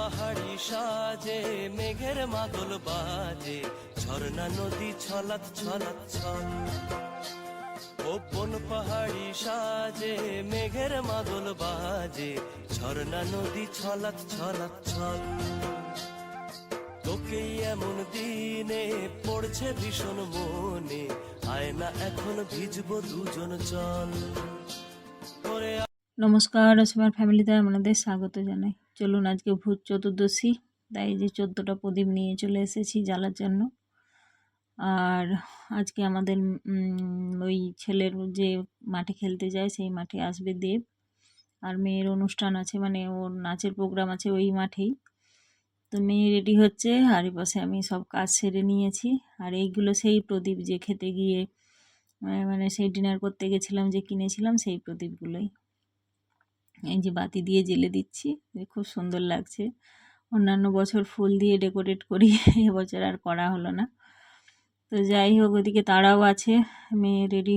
পাহাড়ি সাজে মেঘের মাদল বাজে, ঝর্ণা নদী ছলাৎ ছলাৎ ছল। ও কোন পাহাড়ি সাজে মেঘের মাদল বাজে, ঝর্ণা নদী ছলাৎ ছলাৎ ছল। তোকেই এমন দিনে পড়ছে ভীষণ মনে, আয় না এখন ভিজবো দুজন চল। নমস্কার, অসীমার ফ্যামিলিতে আপনাদের স্বাগত জানাই। চলুন, আজকে ভূত চতুর্দশী, তাই যে 14টা প্রদীপ নিয়ে চলে এসেছি জ্বালার জন্য। আর আজকে আমাদের ওই ছেলের যে মাঠে খেলতে যায় সেই মাঠে আসবে দেব, আর মেয়ের অনুষ্ঠান আছে, মানে ওর নাচের প্রোগ্রাম আছে ওই মাঠেই। তো মেয়ে রেডি হচ্ছে, আর এই পাশে আমি সব কাজ সেরে নিয়েছি। আর এইগুলো সেই প্রদীপ যে খেতে গিয়ে মানে সেই ডিনার করতে গেছিলাম যে কিনেছিলাম, সেই প্রদীপগুলোই। এই যে বাতি দিয়ে জ্বেলে দিচ্ছি, খুব সুন্দর লাগছে। অন্যান্য বছর ফুল দিয়ে ডেকোরেট করি, এবছর আর করা হলো না। তো যাই হোক, ওদিকে তারাও আছে, মেয়ে রেডি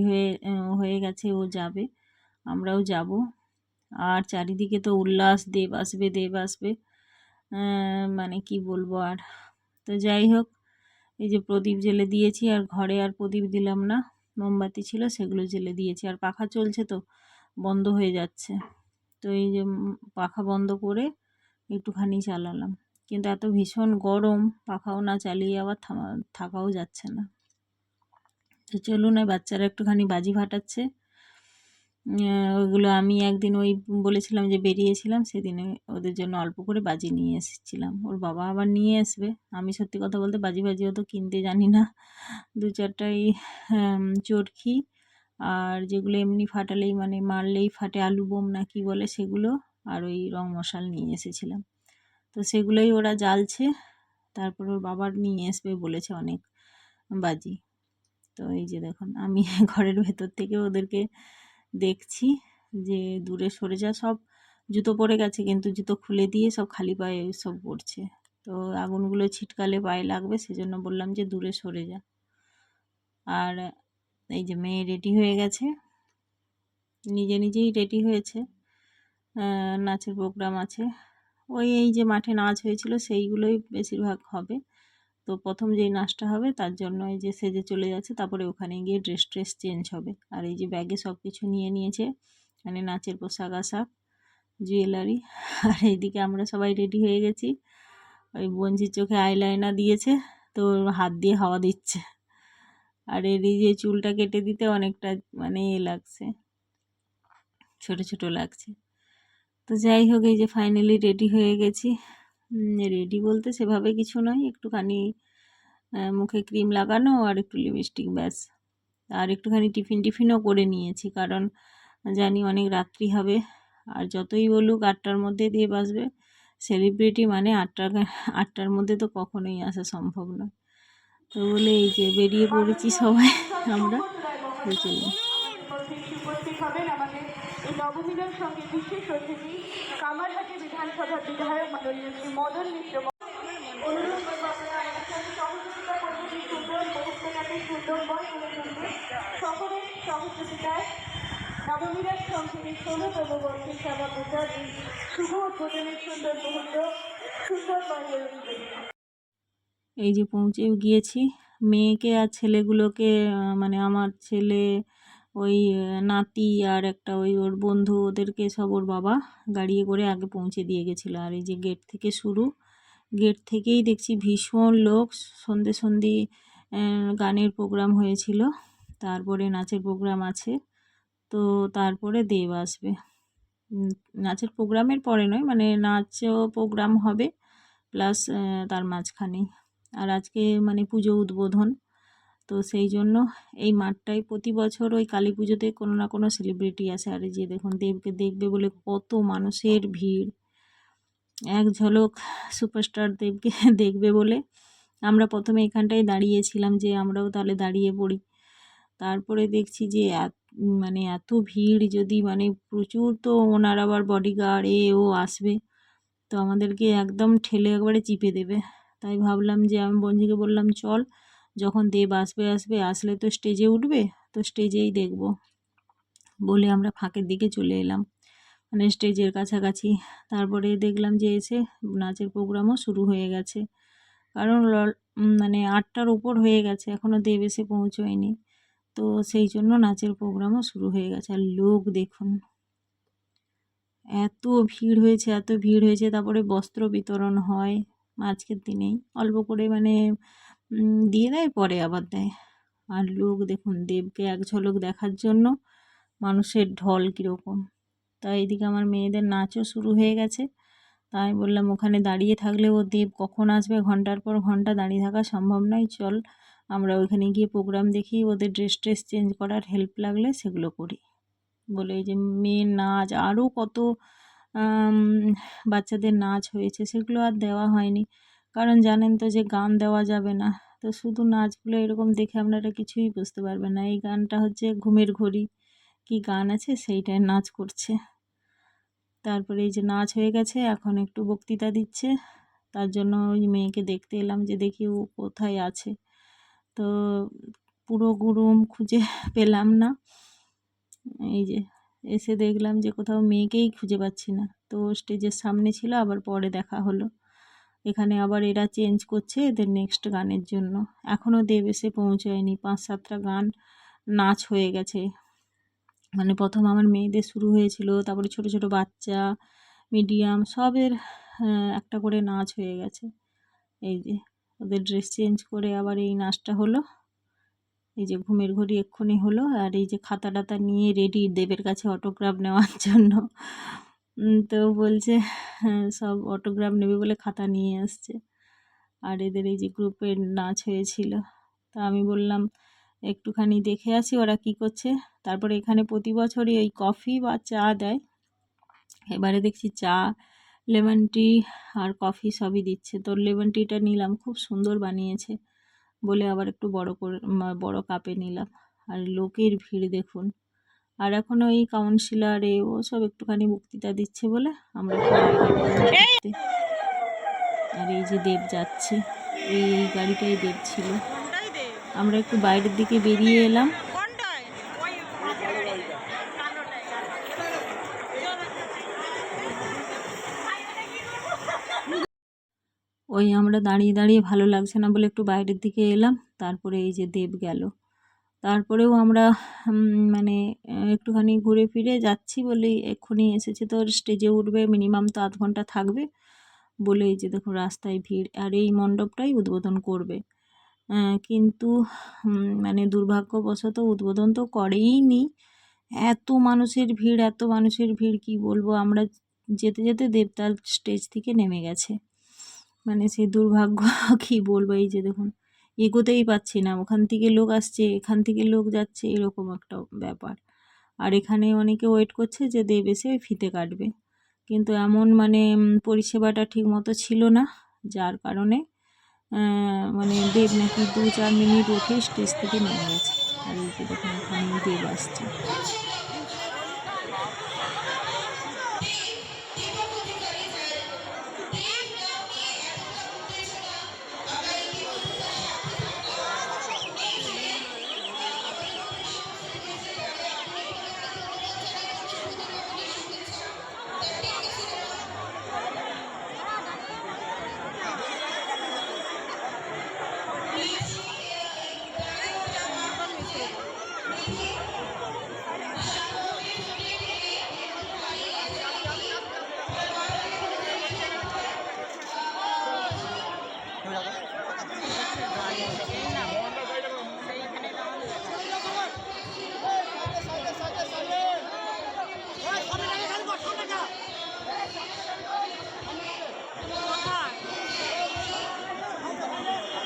হয়ে গেছে, ও যাবে, আমরাও যাব। আর চারিদিকে তো উল্লাস, দেব আসবে দেব আসবে, মানে কি বলবো আর। তো যাই হোক, এই যে প্রদীপ জ্বেলে দিয়েছি, আর ঘরে আর প্রদীপ দিলাম না, মোমবাতি ছিল সেগুলো জ্বেলে দিয়েছি। আর পাখা চলছে তো বন্ধ হয়ে যাচ্ছে, তো এই যে পাখা বন্ধ করে একটুখানি চালালাম, কিন্তু এত ভীষণ গরম, পাখাও না চালিয়ে আবার থাকাও যাচ্ছে না। তো চলুন, বাচ্চারা একটুখানি বাজি ফাটাচ্ছে। ওইগুলো আমি একদিন ওই বলেছিলাম যে বেরিয়েছিলাম, সেদিনে ওদের জন্য অল্প করে বাজি নিয়ে এসেছিলাম, ওর বাবা আবার নিয়ে আসবে। আমি সত্যি কথা বলতে বাজি অত কিনতে জানি না, 2-4টাই চরখি, আর যেগুলো এমনি ফাটালেই মানে মারলেই ফাটে, আলু বোম না কি বলে সেগুলো, আর ওই রং মশাল নিয়ে এসেছিলাম। তো সেগুলোই ওরা জ্বালছে, তারপর ওর বাবার নিয়ে আসবে বলেছে অনেক বাজি। তো এই যে দেখুন, আমি ঘরের ভেতর থেকে ওদেরকে দেখছি যে দূরে সরে যা, সব জুতো পরে গেছে কিন্তু জুতো খুলে দিয়ে সব খালি পায়ে সব পড়ছে। তো আগুনগুলো ছিটকালে পায়ে লাগবে, সেজন্য বললাম যে দূরে সরে যা। আর এই যে মেয়ে রেডি হয়ে গেছে, নিজে নিজেই রেডি হয়েছে, নাচের প্রোগ্রাম আছে। এই যে মাঠে নাচ হয়েছিল সেইগুলোই বেশিরভাগ হবে। তো প্রথম যেই নাচটা হবে তার জন্য এই যে সেজে চলে যাচ্ছে, তারপরে ওখানে গিয়ে ড্রেস চেঞ্জ হবে। আর এই যে ব্যাগে সব কিছু নিয়ে নিয়েছে, মানে নাচের পোশাক আশাক, জুয়েলারি। আর এইদিকে আমরা সবাই রেডি হয়ে গেছি, ওই বঞ্জির চোখে আইলাইনার দিয়েছে, তো হাত দিয়ে হাওয়া দিচ্ছে। আর এর এই যে চুলটা কেটে দিতে অনেকটা মানে লাগছে, ছোট ছোট লাগছে। তো যাই হোক, এই যে ফাইনালি রেডি হয়ে গেছি। রেডি বলতে সেভাবে কিছু নয়, একটুখানি মুখে ক্রিম লাগানো আর একটু লিপস্টিক, ব্যাস। আর একটুখানি টিফিনও করে নিয়েছি, কারণ জানি অনেক রাত্রি হবে। আর যতই বলুক 8টার মধ্যে দিয়ে বাসবে, সেলিব্রিটি মানে 8টার মধ্যে তো কখনোই আসা সম্ভব নয়। তো বলে এই যে বেরিয়ে পড়েছি সবাই আমরা। চলুন। উপস্থিত হবেন আমাদের এই নবমিলন সঙ্গে বিশেষ অতিথি কামারহাটি বিধানসভার বিধায়ক মাননীয় শ্রী মদন মিত্র। অনুরোধ করব আপনারা আমাদের সাথে সহযোগিতা করবেন এই সুন্দর মুহূর্তটাকে সুন্দরময় করে তুলতে। সকলের সহযোগিতায় নবমিলন সঙ্গে এই 16তম বর্ষের সভাপতার এই শুভ উদ্বোধনের সুন্দর মুহূর্ত সুন্দরময় করে তুলবে। এই যে পৌঁছে গিয়েছি, মেয়েকে আর ছেলেগুলোকে, মানে আমার ছেলে, ওই নাতি আর একটা ওই ওর বন্ধু, ওদেরকে সব ওর বাবা গাড়িয়ে করে আগে পৌঁছে দিয়ে গেছিলো। আর এই যে গেট থেকে শুরু, গেট থেকেই দেখছি ভীষণ লোক। সন্ধে গানের প্রোগ্রাম হয়েছিল, তারপরে নাচের প্রোগ্রাম আছে, তো তারপরে দেব আসবে। নাচের প্রোগ্রামের পরে নয়, মানে নাচও প্রোগ্রাম হবে প্লাস তার মাঝখানেই। আর আজকে মানে পুজো উদ্বোধন, তো সেই জন্য এই মাঠটায় প্রতি বছর ওই কালী পুজোতে কোনো না কোনো সেলিব্রিটি আসে। আর এই যে দেখুন, দেবকে দেখবে বলে কত মানুষের ভিড়, এক ঝলক সুপারস্টার দেবকে দেখবে বলে আমরা প্রথমে এখানটায় দাঁড়িয়েছিলাম যে আমরাও তাহলে দাঁড়িয়ে পড়ি। তারপরে দেখছি যে মানে এত ভিড়, যদি মানে প্রচুর, তো ওনার আবার বডিগার্ড ও আসবে, তো আমাদেরকে একদম ঠেলে একবারে চিপে দেবে। তাই ভাবলাম যে আমি বঞ্জিকে বললাম, চল, যখন দেব আসলে তো স্টেজে উঠবে, তো স্টেজেই দেখব বলে আমরা ফাঁকের দিকে চলে এলাম। মানে স্টেজের কাছাকাছি। তারপরে দেখলাম যে এসে নাচের প্রোগ্রামও শুরু হয়ে গেছে, কারণ মানে 8টার ওপর হয়ে গেছে, এখনও দেব এসে পৌঁছোয়নি। তো সেই জন্য নাচের প্রোগ্রামও শুরু হয়ে গেছে। আর লোক দেখুন, এত ভিড় হয়েছে, এত ভিড় হয়েছে। তারপরে বস্ত্র বিতরণ হয় আজকের দিনেই, অল্প করে মানে দিয়ে দেয়, পরে আবার দেয়। আর লোক দেখুন, দেবকে এক ঝলক দেখার জন্য মানুষের ঢল কীরকম। তাই এদিকে আমার মেয়েদের নাচও শুরু হয়ে গেছে। তাই বললাম ওখানে দাঁড়িয়ে থাকলে ও দেব কখন আসবে, ঘন্টার পর ঘন্টা দাঁড়িয়ে থাকা সম্ভব নয়, চল আমরা ওইখানে গিয়ে প্রোগ্রাম দেখি, ওদের ড্রেস চেঞ্জ করার হেল্প লাগলে সেগুলো করি বলে। এই যে মেয়ের নাচ, আরও কত আম, বাচ্চাদের নাচ হয়েছে, সেগুলো আর দেওয়া হয়নি, কারণ জানেন তো যে গান দেওয়া যাবে না। তো শুধু নাচগুলো এরকম দেখে আপনারা কিছুই বুঝতে পারবেন না। এই গানটা হচ্ছে ঘুমের ঘড়ি কি গান আছে, সেইটায় নাচ করছে। তারপরে এই যে নাচ হয়ে গেছে, এখন একটু বক্তৃতা দিচ্ছে, তার জন্য ওই মেয়েকে দেখতে এলাম যে দেখি ও কোথায় আছে। তো পুরো রুম খুঁজে পেলাম না, এই যে এসে দেখলাম যে কোথাও মেয়েকেই খুঁজে পাচ্ছি না। তো স্টেজের সামনে ছিল, আবার পরে দেখা হলো। এখানে আবার এরা চেঞ্জ করছে এদের নেক্সট গানের জন্য। এখনও দেব এসে পৌঁছায়নি, 5-7টা গান নাচ হয়ে গেছে। মানে প্রথম আমার মেয়েদের শুরু হয়েছিল, তারপরে ছোট ছোট বাচ্চা, মিডিয়াম সবের একটা করে নাচ হয়ে গেছে। এই যে ওদের ড্রেস চেঞ্জ করে আবার এই নাচটা হলো। এই যে ঘুমের ঘড়ি এক্ষুনি হলো। আর এই যে খাতা টাতা নিয়ে রেডি দেবের কাছে অটোগ্রাফ নেওয়ার জন্য। তো বলছে সব অটোগ্রাফ নেবে বলে খাতা নিয়ে আসছে। আর এদের এই যে গ্রুপের নাচ হয়েছিল, তা আমি বললাম একটুখানি দেখে আসি ওরা কি করছে। তারপরে এখানে প্রতি বছরই ওই কফি বা চা দেয়, এবারে দেখছি চা, লেমন টি আর কফি সবই দিচ্ছে। তো লেমন টিটা নিলাম, খুব সুন্দর বানিয়েছে বলে আবার একটু বড় করে বড় কাপে নিলাম। আর লোকের ভিড় দেখুন। আর এখন ওই কাউন্সিলর ও সব একটুখানি বক্তৃতা দিচ্ছে বলে আমরা একটু বাইরে বেরোলাম ঘুরতে। আর এই যে দেব যাচ্ছে, এই গাড়িটাই দেব ছিল। আমরা একটু বাইরের দিকে বেরিয়ে এলাম। ওই আমরা দাঁড়িয়ে দাঁড়িয়ে ভালো লাগছে না বলে একটু বাইরের দিকে এলাম। তারপরে এই যে দেব গেল। তারপরেও আমরা মানে একটুখানি ঘুরে ফিরে যাচ্ছি বলেই এক্ষুনি এসেছে। তো স্টেজে উঠবে, মিনিমাম তো আধ ঘন্টা থাকবে বলে এই যে দেখুন রাস্তায় ভিড়। আর এই মণ্ডপটাই উদ্বোধন করবে, কিন্তু মানে দুর্ভাগ্যবশত উদ্বোধন তো করেইনি। এত মানুষের ভিড়, এত মানুষের ভিড় কি বলবো। আমরা যেতে যেতে দেবতাল স্টেজ থেকে নেমে গেছে, মানে সেই দুর্ভাগ্য কি বলবো। এই যে দেখুন এগোতেই পাচ্ছি না, ওখান থেকে লোক আসছে, এখান থেকে লোক যাচ্ছে, এরকম একটা ব্যাপার। আর এখানে অনেকে ওয়েট করছে যে দেব এসে ফিতে কাটবে, কিন্তু এমন মানে পরিষেবাটা ঠিক মতো ছিল না, যার কারণে মানে দেব নাকি 2-4 মিনিট উঠে স্টেজ থেকে নেমে গেছে। আর এই যে দেখুন এখানেই দেব আসছে।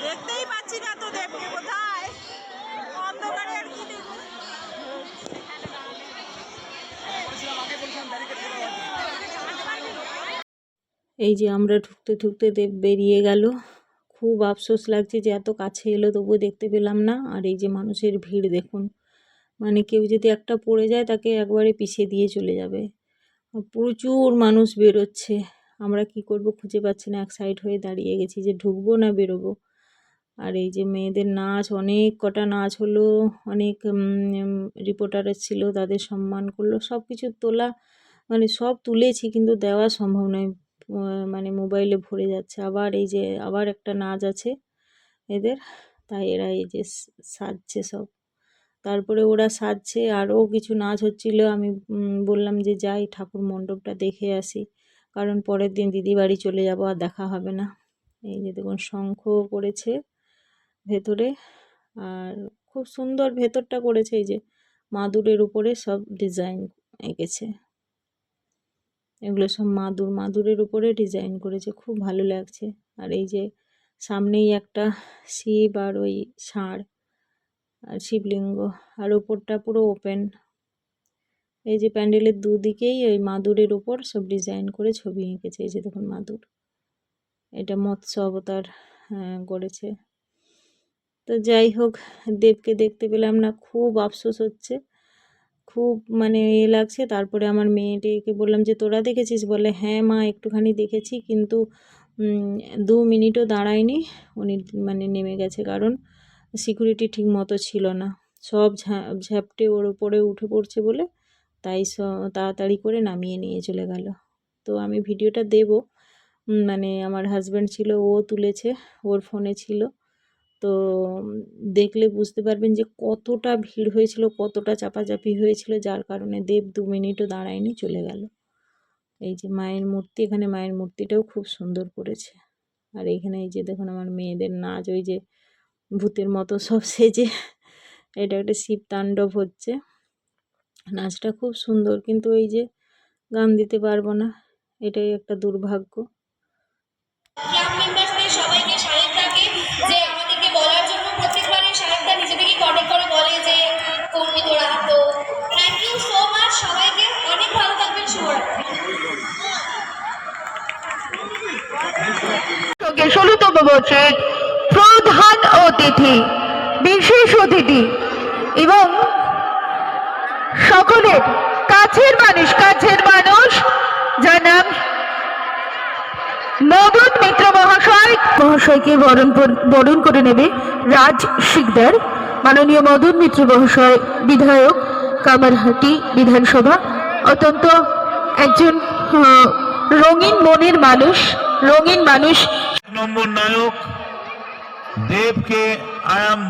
দেখতেই পাচ্ছি না তো দেবকে, কোথায় অন্ধকারে আর কি দেখবো। এই যে আমরা ঢুকতে ঢুকতে দেব বেরিয়ে গেল। খুব আফসোস লাগছে যে এত কাছে এলো তবুও দেখতে পেলাম না। আর এই যে মানুষের ভিড় দেখুন, মানে কেউ যদি একটা পড়ে যায় তাকে একবারে পিছিয়ে দিয়ে চলে যাবে। প্রচুর মানুষ বেরোচ্ছে, আমরা কি করব খুঁজে পাচ্ছি না, এক সাইড হয়ে দাঁড়িয়ে গেছি যে ঢুকবো না বেরোবো। আর এই যে মেয়েদের নাচ, অনেক কটা নাচ হলো, অনেক রিপোর্টার ছিল, তাদের সম্মান করলো, সব কিছু তোলা মানে সব তুলেছি কিন্তু দেওয়া সম্ভব নয়, মানে মোবাইলে ভরে যাচ্ছে। আবার এই যে আবার একটা নাচ আছে এদের, তাই এরা এই যে সাজছে সব। তারপরে ওরা সাজছে, আরও কিছু নাচ হচ্ছিল। আমি বললাম যে যাই ঠাকুর মণ্ডপটা দেখে আসি, কারণ পরের দিন দিদি বাড়ি চলে যাব, আর দেখা হবে না। এই যে দেখুন শঙ্খ করেছে ভেতরে, আর খুব সুন্দর ভেতরটা করেছে। এই যে মাদুরের উপরে সব ডিজাইন এঁকেছে, এগুলো সব মাদুরের উপরে ডিজাইন করেছে, খুব ভালো লাগছে। আর এই যে সামনেই একটা শিব আর ওই ষাঁড় আর শিবলিঙ্গ, আর ওপরটা পুরো ওপেন। এই যে প্যান্ডেলের দুদিকেই ওই মাদুরের উপর সব ডিজাইন করে ছবি এঁকেছে। এই যে দেখুন মাদুর, এটা মৎস্য অবতার করেছে। তো যাই হোক, দেবকে দেখতে পেলাম না, খুব আফসোস হচ্ছে, খুব মানে লাগছে। তারপরে আমার মেয়েটিকে বললাম যে তোরা দেখেছিস? বলে হ্যাঁ মা একটুখানি দেখেছি, কিন্তু 2 মিনিটও দাঁড়ায়নি, উনি মানে নেমে গেছে, কারণ সিকিউরিটি ঠিক মতো ছিল না, সব ঝাপটে ওর উপরে উঠে পড়ছে বলে, তাই তাড়াতাড়ি করে নামিয়ে নিয়ে চলে গেল। তো আমি ভিডিওটা দেব, মানে আমার হাজব্যান্ড ছিল, ও তুলেছে, ওর ফোনে ছিল। তো দেখলে বুঝতে পারবেন যে কতটা ভিড় হয়েছিল, কতটা চাপাচাপি হয়েছিল, যার কারণে দেব 2 মিনিটও দাঁড়ায়নি, চলে গেল। এই যে মায়ের মূর্তি, এখানে মায়ের মূর্তিটাও খুব সুন্দর করেছে। আর এইখানে এই যে দেখুন আমার মেয়েদের নাচ, ওই যে ভূতের মতো সব সেজে, এটা একটা শিব তাণ্ডব হচ্ছে, নাচটা খুব সুন্দর, কিন্তু এই যে গান দিতে পারবো না, এটাই একটা দুর্ভাগ্য। ক্লাব মেম্বারসদের সবাইকে সাহেবদাকে যে আমাদেরকে বলার জন্য প্রত্যেকবারই সাহেবদা নিজে থেকে কন্ট্যাক্ট করে বলে যে করবি তোরা। তো থ্যাংক ইউ সো মাচ সবাইকে, অনেক ভালো থাকবেন, শুভরাত্রি। 16তম বর্ষের প্রধান অতিথি, বিশেষ অতিথি এবং সকলের কাছের মানুষ যার নাম মদন মিত্র মহাশয়কে বরণ করে নেবে রাজ শিকদার। মাননীয় মদন মিত্র মহাশয় বিধায়ক, কামারহাটি বিধানসভা, অত্যন্ত একজন রঙিন মনের মানুষ, রঙিন মানুষ। নম্বর নায়ক দেবকে আই এম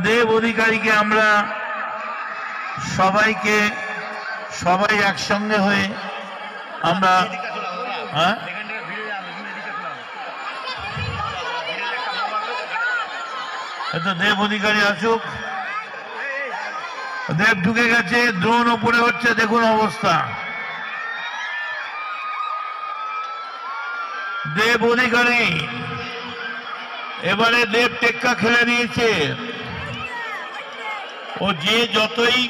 দেব অধিকারীকে আমরা সবাই একসঙ্গে হয়ে আমরা দেব অধিকারী আসুক। দেব ঢুকে গেছে, দ্রোণ ওপরে হচ্ছে, দেখুন অবস্থা। দেব অধিকারী এবারে দেব টেক্কা খেলে নিয়েছে। ও যে যতই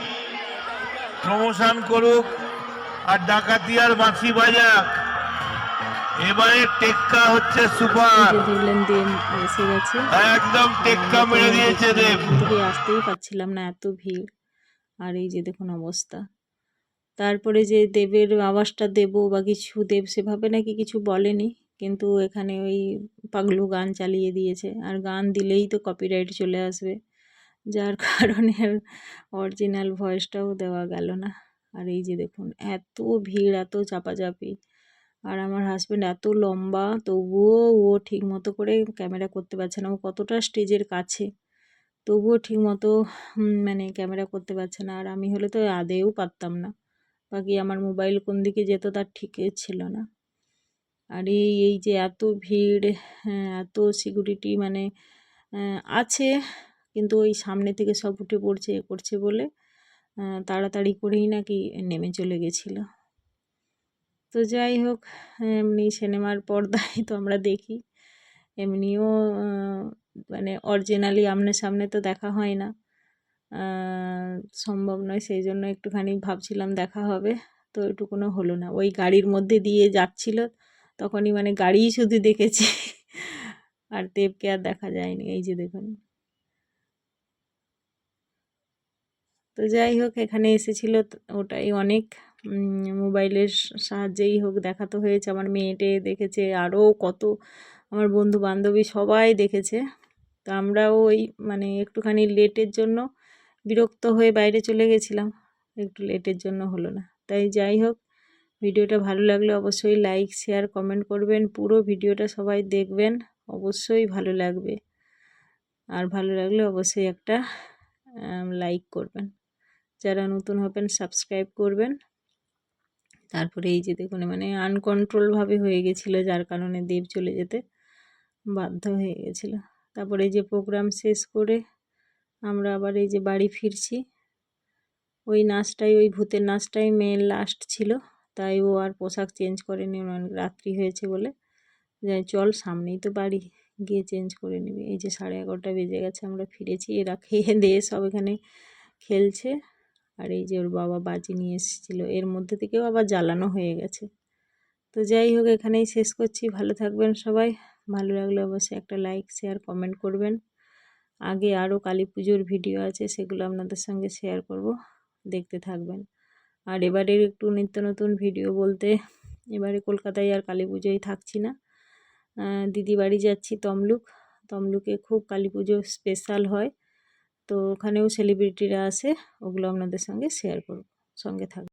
প্রমোশন করুক আর ডাকাতি আর বাঁশি বাজাক, এবারে টেক্কা হচ্ছে সুপার। দেখলেন দেব এসে গেছে, একদম টেক্কা মেরে দিয়েছে দেব। থেকে আসতেই পারছিলাম না, এত ভিড়। আর এই যে দেখুন অবস্থা। তারপরে যে দেবের আওয়াজটা দেবো বা কিছু, দেব সেভাবে নাকি কিছু বলেনি, কিন্তু এখানে ওই পাগলু গান চালিয়ে দিয়েছে, আর গান দিলেই তো কপিরাইট চলে আসবে, যার কারণে অরিজিনাল ভয়েসটাও দেওয়া গেল না। আর এই যে দেখুন এত ভিড়, এত চাপাচাপি, আর আমার হাজব্যান্ড এত লম্বা, তবুও ও ঠিক মতো করে ক্যামেরা করতে পারছে না। ও কতটা স্টেজের কাছে, তবুও ঠিক মতো মানে ক্যামেরা করতে পারছে না। আর আমি হলে তো আদেও পারতাম না, বাকি আমার মোবাইল কোন দিকে যেত তার ঠিক ছিল না। আর এই যে এত ভিড়, এত সিকিউরিটি মানে আছে, কিন্তু ওই সামনে থেকে সব উঠে পড়ছে করছে বলে তাড়াতাড়ি করেই নাকি নেমে চলে গেছিলো। তো যাই হোক, এমনি সিনেমার পর্দায় তো আমরা দেখি, এমনিও মানে অরিজিনালি সামনে তো দেখা হয় না, সম্ভব নয়, সেই জন্য একটুখানি ভাবছিলাম দেখা হবে, তো এটুকুনো হলো না। ওই গাড়ির মধ্যে দিয়ে যাচ্ছিল তখনই মানে গাড়িই শুধু দেখেছি, আর দেবকে আর দেখা যায়নি। এই যে দেখুন। তো যাই হোক, এখানে এসেছিল ওটাই অনেক, মোবাইলের সাহায্যেই হোক দেখা তো হয়েছে, আমার মেয়েটে দেখেছে, আরও কত আমার বন্ধু বান্ধবী সবাই দেখেছে। তো আমরাও ওই মানে একটুখানি লেটের জন্য বিরক্ত হয়ে বাইরে চলে গেছিলাম, একটু লেটের জন্য হলো না। তাই যাই হোক, ভিডিওটা ভালো লাগলে অবশ্যই লাইক শেয়ার কমেন্ট করবেন, পুরো ভিডিওটা সবাই দেখবেন, অবশ্যই ভালো লাগবে। আর ভালো লাগলে অবশ্যই একটা লাইক করবেন, যারা নতুন হবেন সাবস্ক্রাইব করবেন। তারপরে এই যে দেখুন মানে আনকন্ট্রোলভাবে হয়ে গেছিলো, যার কারণে দেব চলে যেতে বাধ্য হয়ে গেছিলো। তারপরে এই যে প্রোগ্রাম শেষ করে আমরা আবার এই যে বাড়ি ফিরছি। ওই নাচটাই, ওই ভূতের নাচটাই মেয়ের লাস্ট ছিল, তাই ও আর পোশাক চেঞ্জ করেনি, অনেক রাত্রি হয়েছে বলে যাই চল সামনেই তো বাড়ি, গিয়ে চেঞ্জ করে নিবি। এই যে 11:30 বেজে গেছে, আমরা ফিরেছি। এরা খেয়ে দিয়ে সব এখানে খেলছে। আর এই যে ওর বাবা বাজি নিয়ে এসেছিলো, এর মধ্যে থেকেও আবার জ্বালানো হয়ে গেছে। তো যাই হোক, এখানেই শেষ করছি। ভালো থাকবেন সবাই, ভালো লাগলে অবশ্যই একটা লাইক শেয়ার কমেন্ট করবেন। আগে আরও কালী পুজোর ভিডিও আছে, সেগুলো আপনাদের সঙ্গে শেয়ার করব, দেখতে থাকবেন। আর এবারের একটু নিত্য নতুন ভিডিও বলতে, এবারে কলকাতায় আর কালী পুজোয় থাকছি না, দিদি বাড়ি যাচ্ছি তমলুক। তমলুকে খুব কালী পুজো স্পেশাল হয়, তো ওখানেও সেলিব্রিটিরা আসে, ওগুলো আপনাদের সঙ্গে শেয়ার করব, সঙ্গে থাকবে।